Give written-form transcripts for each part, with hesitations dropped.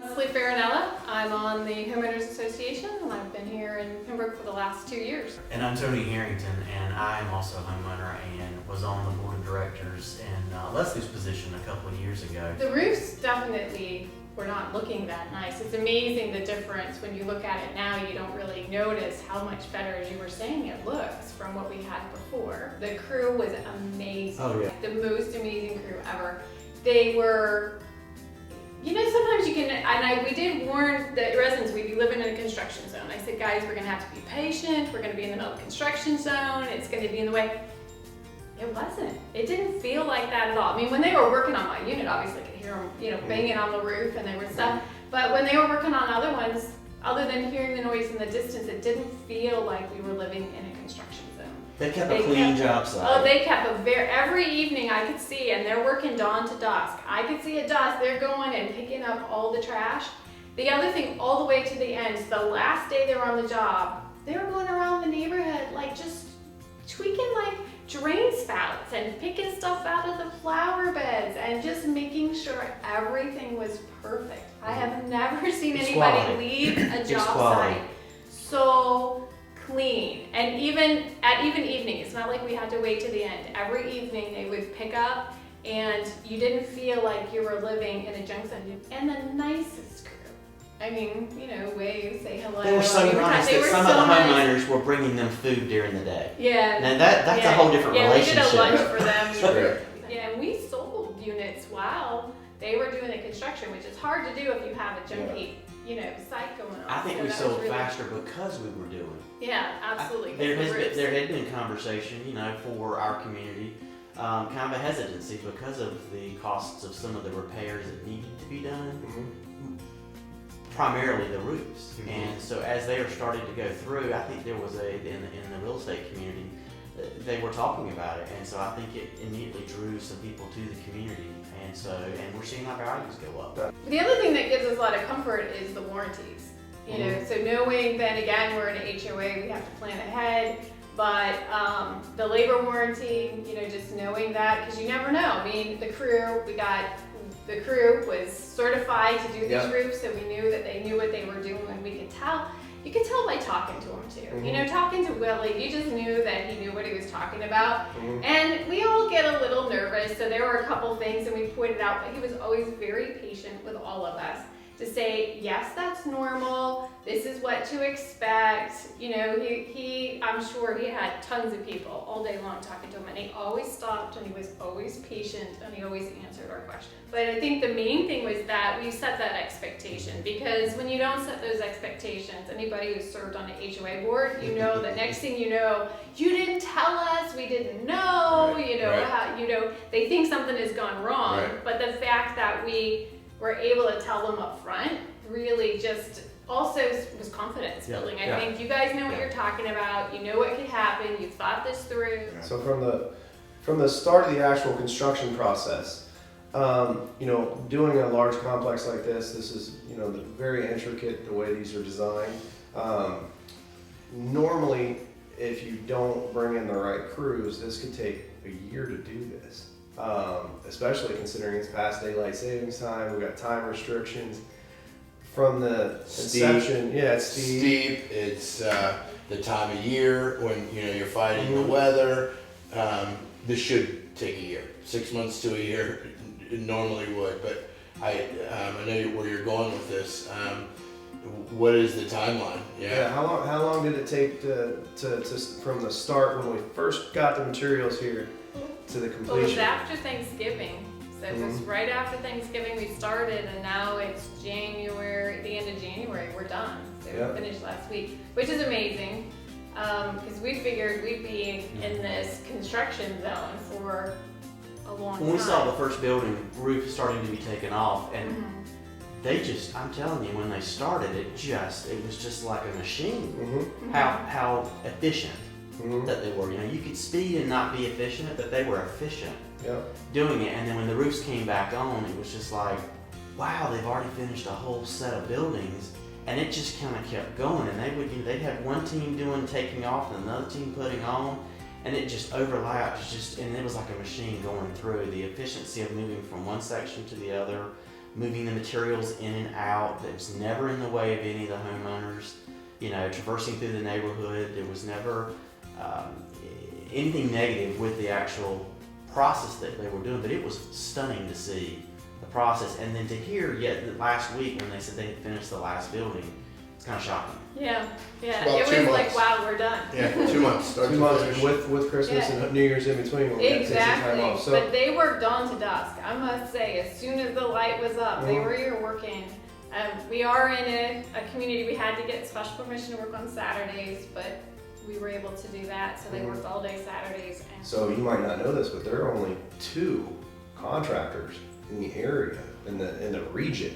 Leslie Farinella. I'm on the Homeowners Association, and I've been here in Pembroke for the last 2 years. And I'm Tony Harrington, and I am also a homeowner and was on the board of directors in Leslie's position a couple of years ago. The roofs definitely were not looking that nice. It's amazing the difference when you look at it now. You don't really notice how much better, as you were saying, it looks from what we had before. The crew was amazing. Oh, yeah. The most amazing crew ever. They were, you know, sometimes you can, we did warn the residents we'd be living in a construction zone. I said, guys, we're gonna have to be patient. We're gonna be in the middle of a construction zone. It's gonna be in the way. It wasn't. It didn't feel like that at all. I mean, when they were working on my unit, obviously I could hear them, you know, banging on the roof and there was stuff. But when they were working on other ones, other than hearing the noise in the distance, it didn't feel like we were living in a construction zone. They kept a clean job site. Oh, they kept every evening I could see, and they're working dawn to dusk. I could see at dusk, they're going and picking up all the trash. The other thing, all the way to the end, the last day they were on the job, they were going around the neighborhood, like just tweaking like drain spouts and picking stuff out of the flower beds and just making sure everything was perfect. I have never seen anybody leave a job site so clean. And even evening, it's not like we had to wait to the end. Every evening they would pick up and you didn't feel like you were living in a junk zone. And the nicest crew. I mean, you know, wave, say hello. They were so nice that some of the homeowners were bringing them food during the day. Yeah. And that's a whole different relationship. Yeah, we did a lunch for them. Yeah, and we sold units while they were doing the construction, which is hard to do if you have a junky, you know, site going on. I think we sold faster because we were doing it. Yeah, absolutely. There had been conversation, you know, for our community, kind of a hesitancy because of the costs of some of the repairs that needed to be done, primarily the roofs. And so as they are starting to go through, I think there was in the real estate community, they were talking about it, and so I think it immediately drew some people to the community, and we're seeing our values go up. The other thing that gives us a lot of comfort is the warranties. You know, so knowing that again we're in an HOA, we have to plan ahead. But the labor warranty, you know, just knowing that, because you never know. I mean, the crew was certified to do these roofs, so we knew that they knew what they were doing, and we could tell. You could tell by talking to him too. You know, talking to Willie, you just knew that he knew what he was talking about. And we all get a little nervous, so there were a couple things and we pointed out, but he was always very patient with all of us to say, yes, that's normal. This is what to expect. You know, I'm sure he had tons of people all day long talking to him, and he always stopped and he was always patient and he always answered our questions. But I think the main thing was that we set that expectation, because when you don't set those expectations, anybody who's served on an HOA board, you know that next thing you know, you didn't tell us, we didn't know, how, they think something has gone wrong. But the fact that we were able to tell them up front really just also was confidence building. I think you guys know what you're talking about, you know what could happen, you've thought this through. So from the start of the actual construction process, you know, doing a large complex like this is, you know, very intricate the way these are designed. Normally, if you don't bring in the right crews, this could take a year to do this. Especially considering it's past daylight savings time, we've got time restrictions. From the inception, it's steep. It's the time of year when you're fighting the weather. This should take a year, 6 months to a year. It normally would, but I know where you're going with this. What is the timeline? How long did it take to from the start when we first got the materials here to the completion? Well, it was after Thanksgiving. So it was right after Thanksgiving we started, and now it's January, the end of January, we're done. So we finished last week, which is amazing, because we figured we'd be in this construction zone for a long time. When we saw the first building roof starting to be taken off, and I'm telling you, when they started, it was just like a machine. How efficient that they were. You could speed and not be efficient, but they were efficient doing it. And then when the roofs came back on, it was just like, wow, they've already finished a whole set of buildings, and it just kind of kept going. And they'd have one team taking off and another team putting on, and it just overlapped. And it was like a machine going through. The efficiency of moving from one section to the other moving the materials in and out. That was never in the way of any of the homeowners. Traversing through the neighborhood, there was never anything negative with the actual process that they were doing, but it was stunning to see the process. And then to hear yet last week when they said they had finished the last building, it's kind of shocking. Yeah. About It was 2 months. like, wow, we're done. Yeah, 2 months. Start 2 to months finish. with Christmas Yeah. and New Year's in between. When we had to take some time Exactly. off. So, But they worked dawn to dusk. I must say, as soon as the light was up, they Mhm. were here working. We are in a community, we had to get special permission to work on Saturdays, but we were able to do that, so they Mhm. worked all day Saturdays. And so you might not know this, but there are only 2 contractors in the area, in the region,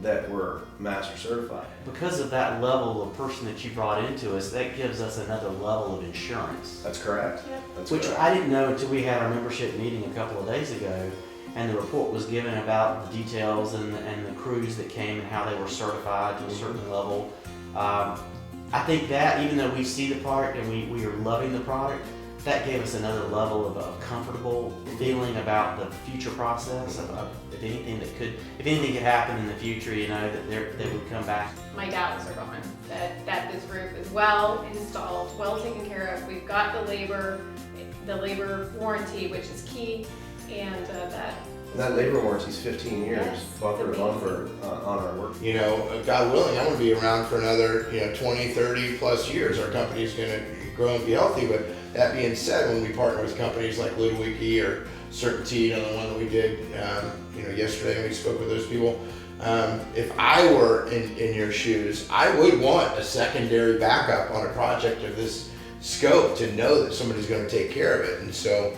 that were master certified. Because of that level of person that you brought into us, that gives us another level of insurance. That's correct. Yep. That's Which correct. I didn't know until we had our membership meeting a couple of days ago, and the report was given about the details and the crews that came and how they were certified to a certain level. I think that even though we see the product and we are loving the product, that gave us another level of comfortable feeling about the future process of if anything could happen in the future, that they would come back. My doubts are gone that this roof is well installed, well taken care of. We've got the labor warranty, which is key, and that. And that labor warranty is 15 years, Yes, bumper to it's bumper, on our work. God willing, I'm going to be around for another 20, 30 plus years. Our company's going to grow and be healthy. But that being said, when we partner with companies like Little Wiki or Certainty, the one that we did yesterday, when we spoke with those people, if I were in your shoes, I would want a secondary backup on a project of this scope to know that somebody's going to take care of it. And so,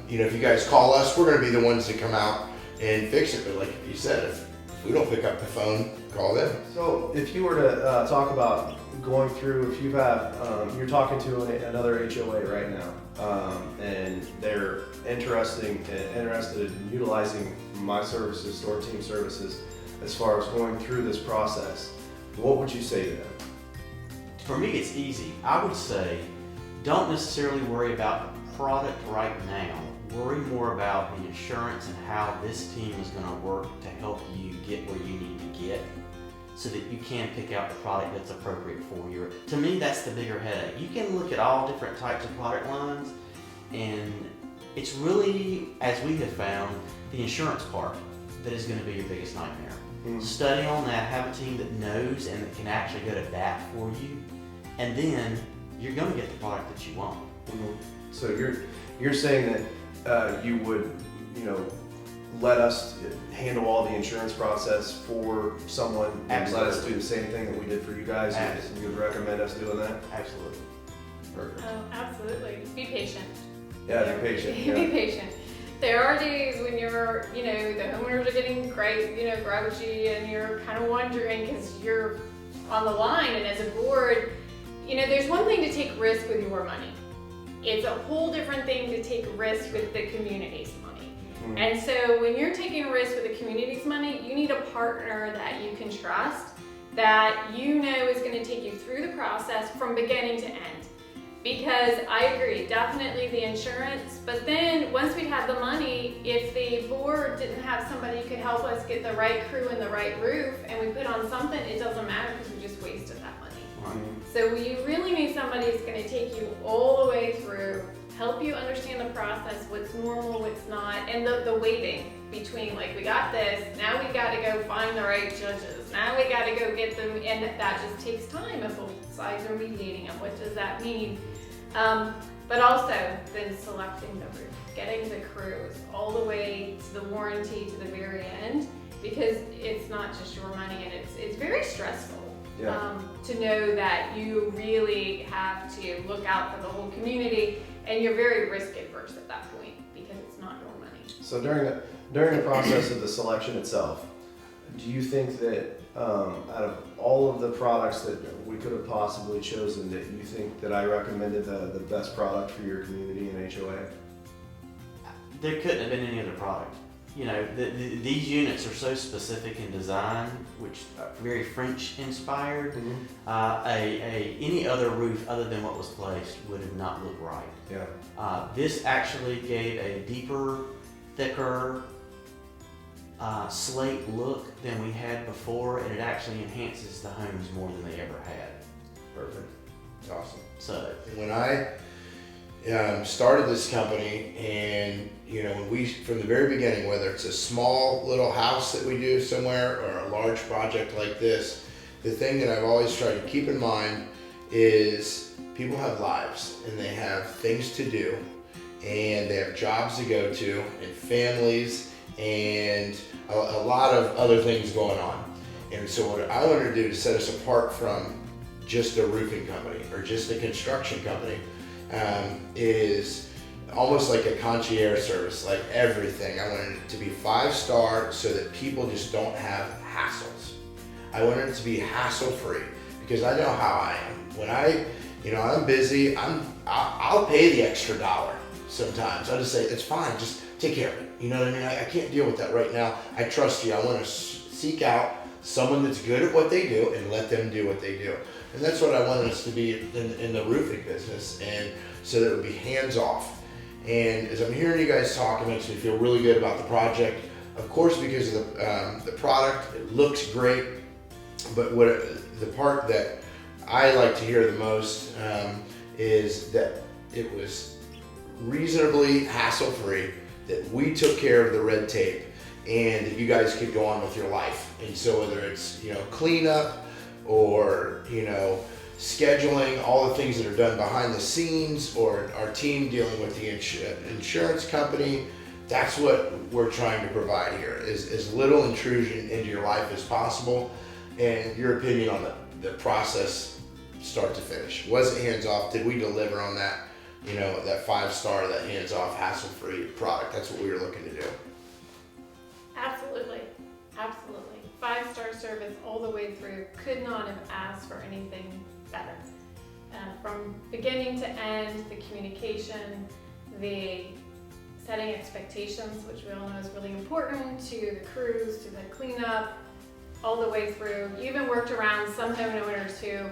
if you guys call us, we're going to be the ones that come out and fix it. But like you said, if we don't pick up the phone, call them. So if you were to talk about going through, if you have, you're talking to another HOA right now, and they're interested in utilizing my services, Store Team services, as far as going through this process, what would you say to them? For me, it's easy. I would say, don't necessarily worry about the product right now. Worry more about the insurance and how this team is going to work to help you get where you need to get so that you can pick out the product that's appropriate for you. To me, that's the bigger headache. You can look at all different types of product lines, and it's really, as we have found, the insurance part that is going to be your biggest nightmare. Mm-hmm. Study on that, have a team that knows and that can actually go to bat for you, and then you're going to get the product that you want. Mm-hmm. So you're saying that you would, let us handle all the insurance process for someone and let us do the same thing that we did for you guys? Absolutely. You would recommend us doing that? Absolutely. Perfect. Oh, absolutely. Be patient. Yeah, be patient. Be Yeah. patient. There are days when you're, the homeowners are getting grouchy, and you're kind of wondering because you're on the line, and as a board, there's one thing to take risk with your money. It's a whole different thing to take risk with the community's money. Mhm. And so when you're taking a risk with the community's money, you need a partner that you can trust, that is going to take you through the process from beginning to end. Because I agree, definitely the insurance, but then once we have the money, if the board didn't have somebody who could help us get the right crew and the right roof, and we put on something, it doesn't matter because we just wasted that money. Mhm. So you really need somebody who's going to take you all the way through, help you understand the process, what's normal, what's not, and the waiting between, we got this, now we got to go find the right judges, now we got to go get them, and that just takes time, and both sides are mediating, and what does that mean? But also then selecting the roof, getting the crews all the way to the warranty to the very end, because it's not just your money, and it's very stressful. Yeah. To know that you really have to look out for the whole community, and you're very risk adverse at that point because it's not your money. So during the process of the selection itself, do you think that out of all of the products that we could have possibly chosen, that you think that I recommended the best product for your community and HOA? There couldn't have been any other product. These units are so specific in design, which are very French inspired. Mm-hmm. Any other roof other than what was placed would have not looked right. Yeah. This actually gave a deeper, thicker slate look than we had before, and it actually enhances the homes more than they ever had. Perfect. It's awesome. So, When I started this company, and when we, from the very beginning, whether it's a small little house that we do somewhere or a large project like this, the thing that I've always tried to keep in mind is people have lives and they have things to do and they have jobs to go to and families and a lot of other things going on. And so what I wanted to do to set us apart from just a roofing company or just a construction company is almost like a concierge service, like everything. I wanted it to be 5-star so that people just don't have hassles. I wanted it to be hassle-free because I know how I am. When I'm busy, I'll pay the extra dollar sometimes. I'll just say, it's fine, just take care of it. You know what I mean? I can't deal with that right now. I trust you. I want to seek out someone that's good at what they do and let them do what they do. And that's what I wanted us to be in the roofing business, and so that it would be hands-off. And as I'm hearing you guys talk, it makes me feel really good about the project. Of course, because of the product, it looks great. But the part that I like to hear the most is that it was reasonably hassle-free, that we took care of the red tape, and that you guys could go on with your life. And so whether it's cleanup or scheduling, all the things that are done behind the scenes, or our team dealing with the insurance company, that's what we're trying to provide here, is as little intrusion into your life as possible. And your opinion on the process, start to finish. Was it hands-off? Did we deliver on that, that 5-star, that hands-off, hassle-free product? That's what we were looking to do. Absolutely. 5-star service all the way through. Could not have asked for anything better. From beginning to end, the communication, the setting expectations, which we all know is really important, to the crews, to the cleanup, all the way through. You even worked around some homeowners who,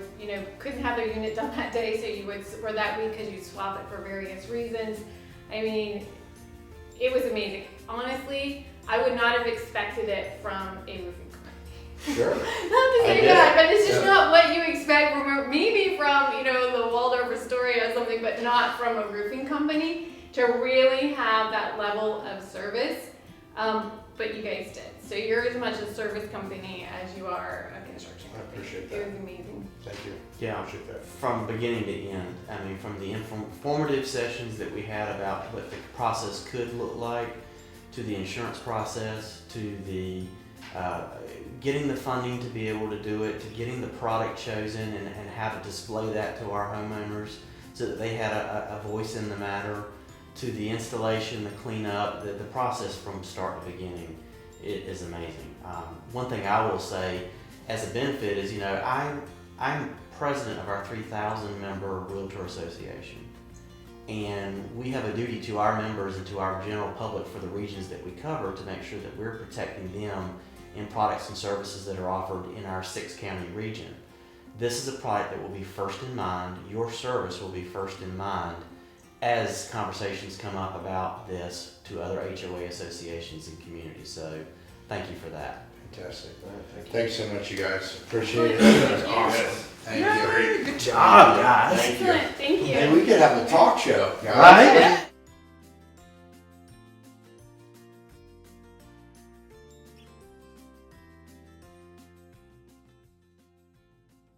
couldn't have their unit done that day, so you would, or that week, because you swap it for various reasons. I mean, it was amazing. Honestly, I would not have expected it from a roofing company. Sure. Not to say that, but it's just not what you expect from, maybe from, the Waldorf Astoria or something, but not from a roofing company, to really have that level of service. But you guys did. So you're as much a service company as you are a construction company. I appreciate that. It was amazing. Thank you. yeah, Appreciate that. from beginning to end, I mean, from the informative sessions that we had about what the process could look like, to the insurance process, to the getting the funding to be able to do it, to getting the product chosen and how to display that to our homeowners so that they had a voice in the matter, to the installation, the cleanup, the process from start to beginning, it is amazing. One thing I will say as a benefit is, I'm president of our 3,000 member Realtor Association. And we have a duty to our members and to our general public for the regions that we cover to make sure that we're protecting them in products and services that are offered in our 6-county region. This is a product that will be first in mind. Your service will be first in mind as conversations come up about this to other HOA associations and communities. So thank you for that. Fantastic. Thank you. Thanks so much, you guys. Appreciate it. Thank That was you. awesome. Thank you. Good job, guys. Thank you. Excellent. Thank you. And we could have a talk show, guys. Right?